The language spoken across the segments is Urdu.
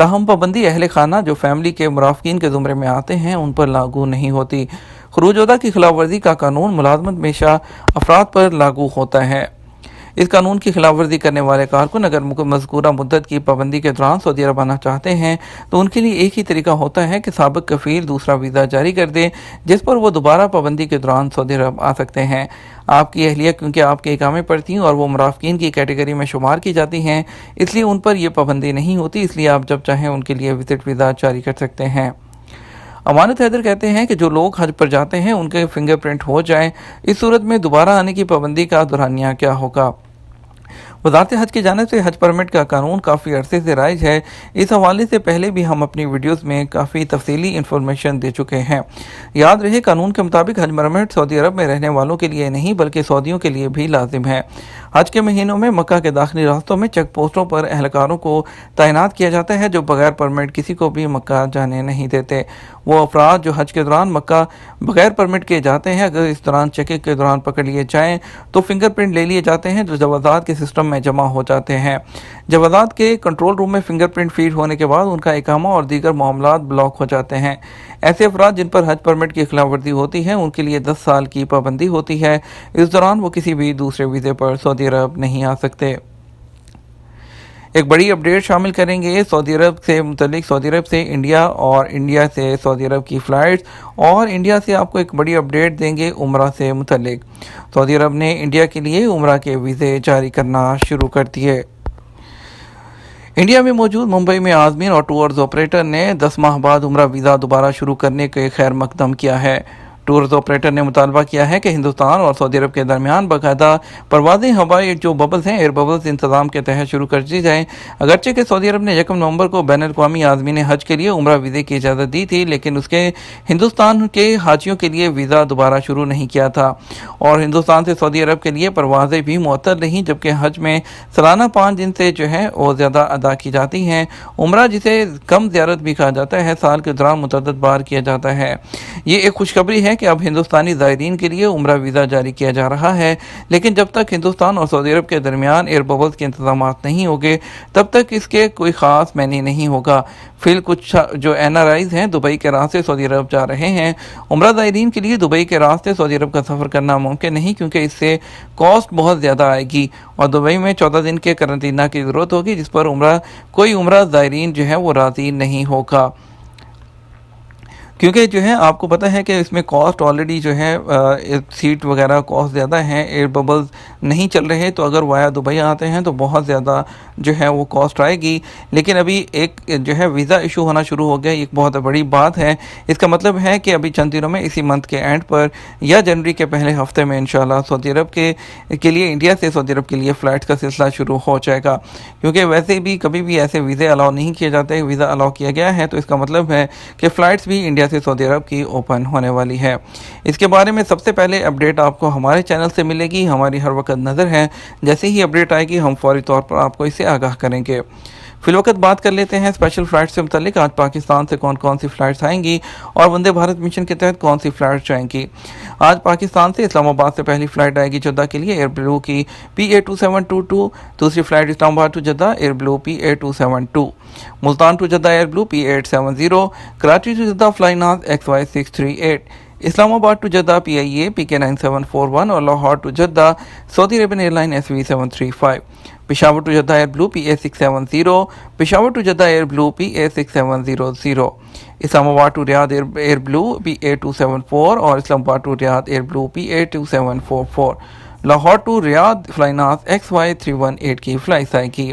تاہم پابندی اہل خانہ جو فیملی کے مرافقین کے زمرے میں آتے ہیں ان پر لاگو نہیں ہوتی۔ خروج عہدہ کی خلاف ورزی کا قانون ملازمت پیشہ افراد پر لاگو ہوتا ہے۔ اس قانون کی خلاف ورزی کرنے والے کارکن اگر مذکورہ مدت کی پابندی کے دوران سعودی عرب آنا چاہتے ہیں تو ان کے لیے ایک ہی طریقہ ہوتا ہے کہ سابق کفیل دوسرا ویزا جاری کر دے جس پر وہ دوبارہ پابندی کے دوران سعودی عرب آ سکتے ہیں۔ آپ کی اہلیہ کیونکہ آپ کے اقامے پر تھیں اور وہ مرافقین کی کیٹیگری میں شمار کی جاتی ہیں، اس لیے ان پر یہ پابندی نہیں ہوتی، اس لیے آپ جب چاہیں ان کے لیے وزٹ ویزا جاری کر سکتے ہیں۔ امانت حیدر کہتے ہیں کہ جو لوگ حج پر جاتے ہیں ان کے فنگر پرنٹ ہو جائیں، اس صورت میں دوبارہ آنے کی پابندی کا دہرانیہ کیا ہوگا؟ وزارت حج کی جانب سے حج پرمٹ کا قانون کافی عرصے سے رائج ہے۔ اس حوالے سے پہلے بھی ہم اپنی ویڈیوز میں کافی تفصیلی انفارمیشن دے چکے ہیں۔ یاد رہے قانون کے مطابق حج پرمٹ سعودی عرب میں رہنے والوں کے لیے نہیں بلکہ سعودیوں کے لیے بھی لازم ہے۔ حج کے مہینوں میں مکہ کے داخلی راستوں میں چیک پوسٹوں پر اہلکاروں کو تعینات کیا جاتا ہے جو بغیر پرمٹ کسی کو بھی مکہ جانے نہیں دیتے۔ وہ افراد جو حج کے دوران مکہ بغیر پرمٹ کے جاتے ہیں اگر اس دوران چیکنگ کے دوران پکڑ لیے جائیں تو فنگر پرنٹ لے لیے جاتے ہیں جو جوازات کے سسٹم میں جمع ہو جاتے ہیں۔ جوازات کے کنٹرول روم میں فنگر پرنٹ فیڈ ہونے کے بعد ان کا اقامہ اور دیگر معاملات بلاک ہو جاتے ہیں۔ ایسے افراد جن پر حج پرمٹ کی خلاف ورزی ہوتی ہے ان کے لیے 10 سال کی پابندی ہوتی ہے۔ اس دوران وہ کسی بھی دوسرے ویزے پر سعودی عرب نہیں آ سکتے۔ ایک بڑی اپڈیٹ شامل کریں گے سعودی عرب سے متعلق، سعودی عرب سے انڈیا اور انڈیا سے سعودی عرب کی فلائٹس، اور انڈیا سے آپ کو ایک بڑی اپڈیٹ دیں گے عمرہ سے متعلق۔ سعودی عرب نے انڈیا کے لیے عمرہ کے ویزے جاری کرنا شروع کر دیے۔ انڈیا میں موجود ممبئی میں عازمین اور ٹورز آپریٹر نے 10 ماہ بعد عمرہ ویزا دوبارہ شروع کرنے کے خیر مقدم کیا ہے۔ ٹورز آپریٹر نے مطالبہ کیا ہے کہ ہندوستان اور سعودی عرب کے درمیان باقاعدہ پروازیں ہوائی جو ببلز ہیں ایئر ببلز انتظام کے تحت شروع کر دی جائیں۔ اگرچہ کہ سعودی عرب نے 1 نومبر کو بین الاقوامی عازمین حج کے لیے عمرہ ویزے کی اجازت دی تھی لیکن اس کے ہندوستان کے حاجیوں کے لیے ویزا دوبارہ شروع نہیں کیا تھا اور ہندوستان سے سعودی عرب کے لیے پروازیں بھی معطل رہیں، جبکہ حج میں سالانہ 5 دن سے جو ہے وہ زیادہ ادا کی جاتی ہیں۔ عمرہ جسے کم زیارت بھی کہا جاتا ہے سال کے دوران متعدد بار کیا جاتا ہے۔ یہ ایک خوشخبری ہے کہ اب ہندوستانی زائرین کے لیے عمرہ ویزا جاری کیا جا رہا ہے، لیکن جب تک ہندوستان اور سعودی عرب کے درمیان ایئر ببلز کے انتظامات نہیں ہوگے تب تک اس کے کوئی خاص معنی نہیں ہوگا۔ فی الحال کچھ جو NRIs ہیں دبئی کے راستے سعودی عرب جا رہے ہیں۔ عمرہ زائرین کے لیے دبئی کے راستے سعودی عرب کا سفر کرنا ممکن نہیں کیونکہ اس سے کاسٹ بہت زیادہ آئے گی اور دبئی میں 14 دن کے قرنطینہ کی ضرورت ہوگی جس پر کوئی عمرہ زائرین جو ہے وہ راضی نہیں ہوگا، کیونکہ جو ہے آپ کو پتہ ہے کہ اس میں کاسٹ آلریڈی جو ہے سیٹ وغیرہ کاسٹ زیادہ ہیں، ایئر ببلز نہیں چل رہے تو اگر وایا دبئی آتے ہیں تو بہت زیادہ جو ہے وہ کاسٹ آئے گی۔ لیکن ابھی ایک جو ہے ویزا ایشو ہونا شروع ہو گیا، ایک بہت بڑی بات ہے۔ اس کا مطلب ہے کہ ابھی چند دنوں میں اسی منتھ کے اینڈ پر یا جنوری کے پہلے ہفتے میں انشاءاللہ سعودی عرب کے لیے انڈیا سے سعودی عرب کے لیے فلائٹ کا سلسلہ شروع ہو جائے گا، کیونکہ ویسے بھی کبھی بھی ایسے ویزے الاؤ نہیں کیے جاتے۔ ویزا الاؤ کیا گیا ہے تو اس کا مطلب ہے کہ فلائٹس بھی انڈیا سے سعودی عرب کی اوپن ہونے والی ہے۔ اس کے بارے میں سب سے پہلے اپڈیٹ آپ کو ہمارے چینل سے ملے گی، ہماری ہر وقت نظر ہے، جیسے ہی اپڈیٹ آئے گی ہم فوری طور پر آپ کو اسے آگاہ کریں گے۔ فی الوقت بات کر لیتے ہیں اسپیشل فلائٹ سے متعلق۔ آج پاکستان سے کون کون سی فلائٹس آئیں گی اور وندے بھارت مشن کے تحت کون سی فلائٹس جائیں گی۔ آج پاکستان سے اسلام آباد سے پہلی فلائٹ آئے گی جدہ کے لیے ایئر بلو کی PA2722، دوسری flight Islamabad to Jeddah Air Blue PA272، Multan to Jeddah Air Blue PA870، Karachi to Jeddah Flynas XY638، Islamabad to Jeddah PIA PK9741 اور Lahore to Jeddah Saudi Arabian year line SV735، Peshawar to Jeddah Air Blue PA670، Peshawar to Jeddah Air Blue PA6700، Islamabad to Riyadh Air Blue PA274 اور Islamabad to Riyadh Air Blue PA2744، Lahore to Riyadh Flynas XY318 کی فلائٹ آئے گی۔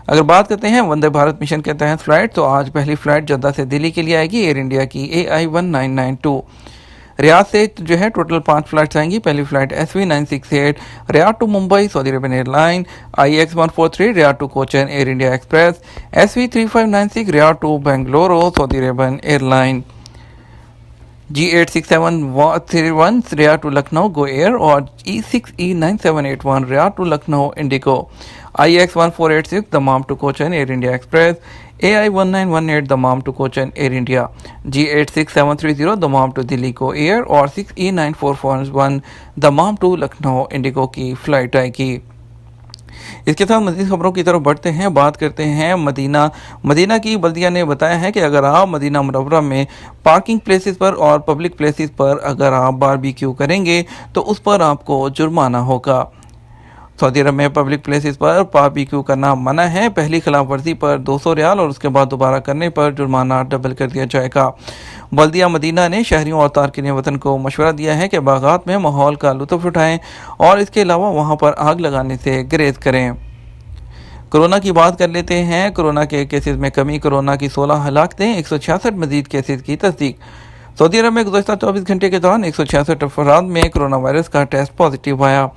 اگر بات کرتے ہیں وندے بھارت مشن کے تحت فلائٹ تو آج پہلی فلائٹ جدہ سے دلی کے لیے آئے گی ایئر انڈیا کی AI1992۔ ریاض سے جو ہے ٹوٹل 5 فلائٹس آئیں گی۔ پہلی flight SV968 Riyadh to Mumbai Saudi Arabian air line, IX143 Riyadh to Cochin Air India Express, SV3596 Riyadh to Bengaluru Saudi Arabian air line, G86731 Riyadh to Lucknow Go Air اور E6E9781 Riyadh to Lucknow IndiGo, IX1486 Dammam to Cochin Air India Express, AI1918 Dammam to Cochin Air India, G86730 Dammam to Delhi Go Air اور 6E9441 Dammam to Lucknow IndiGo کی فلائٹ آئے گی۔ اس کے ساتھ مزید خبروں کی طرف بڑھتے ہیں، بات کرتے ہیں مدینہ کی بلدیہ نے بتایا ہے کہ اگر آپ مدینہ منورہ میں پارکنگ پلیسز پر اور پبلک پلیسز پر اگر آپ باربیکیو کریں گے تو اس پر آپ کو جرمانہ ہوگا۔ سعودی عرب میں پبلک پلیسز پر باربیکیو کرنا منع ہے، پہلی خلاف ورزی پر 200 ریال اور اس کے بعد دوبارہ کرنے پر جرمانہ ڈبل کر دیا جائے گا۔ بلدیہ مدینہ نے شہریوں اور تارکین وطن کو مشورہ دیا ہے کہ باغات میں ماحول کا لطف اٹھائیں اور اس کے علاوہ وہاں پر آگ لگانے سے گریز کریں۔ کورونا کی بات کر لیتے ہیں۔ کورونا کے کیسز میں کمی، کورونا کی 16 ہلاکتیں، 166 مزید کیسز کی تصدیق۔ سعودی عرب میں گزشتہ 24 گھنٹے کے دوران 166 افراد میں کورونا وائرس کا ٹیسٹ پازیٹیو آیا،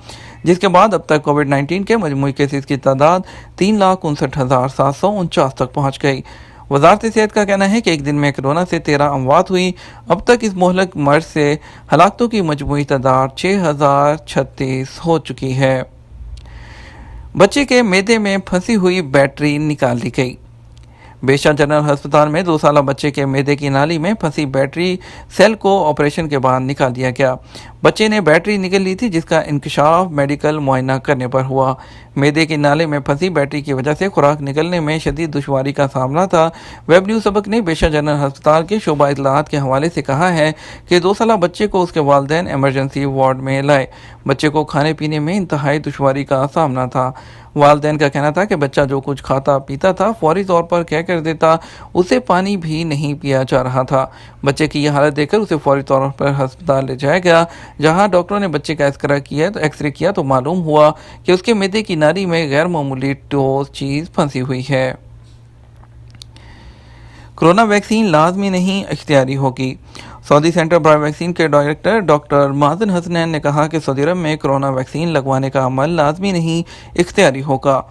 جس کے بعد اب تک کووڈ 19 کے مجموعی کیسز کی تعداد 3,59,749 تک پہنچ گئی۔ وزارت صحت کا کہنا ہے کہ ایک دن میں کورونا سے 13 اموات ہوئی۔ اب تک اس مہلک مرض سے ہلاکتوں کی مجموعی تعداد 6,036 ہو چکی ہے۔ بچے کے معدے میں پھنسی ہوئی بیٹری نکال لی گئی۔ بیشا جنرل ہسپتال میں 2 سالہ بچے کے معدے کی نالی میں پھنسی بیٹری سیل کو آپریشن کے بعد نکال دیا گیا۔ بچے نے بیٹری نکل لی تھی جس کا انکشاف میڈیکل معائنہ کرنے پر ہوا۔ معدے کی نالے میں پھنسی بیٹری کی وجہ سے خوراک نکلنے میں شدید دشواری کا سامنا تھا۔ ویب نیوز سبق نے بیشا جنرل ہسپتال کے شعبہ اطلاعات کے حوالے سے کہا ہے کہ 2 سالہ بچے کو اس کے والدین ایمرجنسی وارڈ میں لائے۔ بچے کو کھانے پینے میں انتہائی دشواری کا سامنا تھا۔ والدین کا کہنا تھا کہ بچہ جو کچھ کھاتا پیتا تھا فوری طور پر کیا کر دیتا، اسے پانی بھی نہیں پیا جا رہا تھا۔ بچے کی یہ حالت دیکھ کر اسے فوری طور پر ہسپتال لے جایا گیا، جہاں ڈاکٹروں نے بچے کا ایکس رے کیا تو معلوم ہوا کہ اس کے معدے کی نالی میں غیر معمولی ٹھوس چیز پھنسی ہوئی ہے۔ کورونا ویکسین لازمی نہیں، اختیاری ہوگی۔ سعودی سینٹر برائے ویکسین کے ڈائریکٹر ڈاکٹر مازن حسنین نے کہا کہ سعودی عرب میں کورونا ویکسین لگوانے کا عمل لازمی نہیں، اختیاری ہوگا۔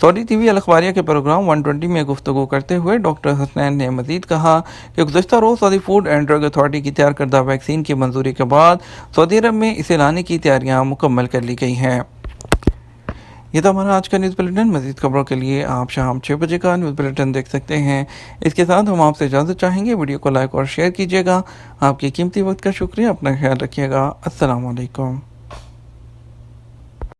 سعودی ٹی وی الاخباریہ کے پروگرام 120 میں گفتگو کرتے ہوئے ڈاکٹر حسنین نے مزید کہا کہ گزشتہ روز سعودی فوڈ اینڈ ڈرگ اتھارٹی کی تیار کردہ ویکسین کی منظوری کے بعد سعودی عرب میں اسے لانے کی تیاریاں مکمل کر لی گئی ہیں۔ یہ تھا ہمارا آج کا نیوز بلیٹن۔ مزید خبروں کے لیے آپ شام 6 بجے کا نیوز بلیٹن دیکھ سکتے ہیں۔ اس کے ساتھ ہم آپ سے اجازت چاہیں گے، ویڈیو کو لائک اور شیئر کیجیے گا۔ آپ کی قیمتی وقت کا شکریہ، اپنا خیال رکھیے گا۔ السلام علیکم۔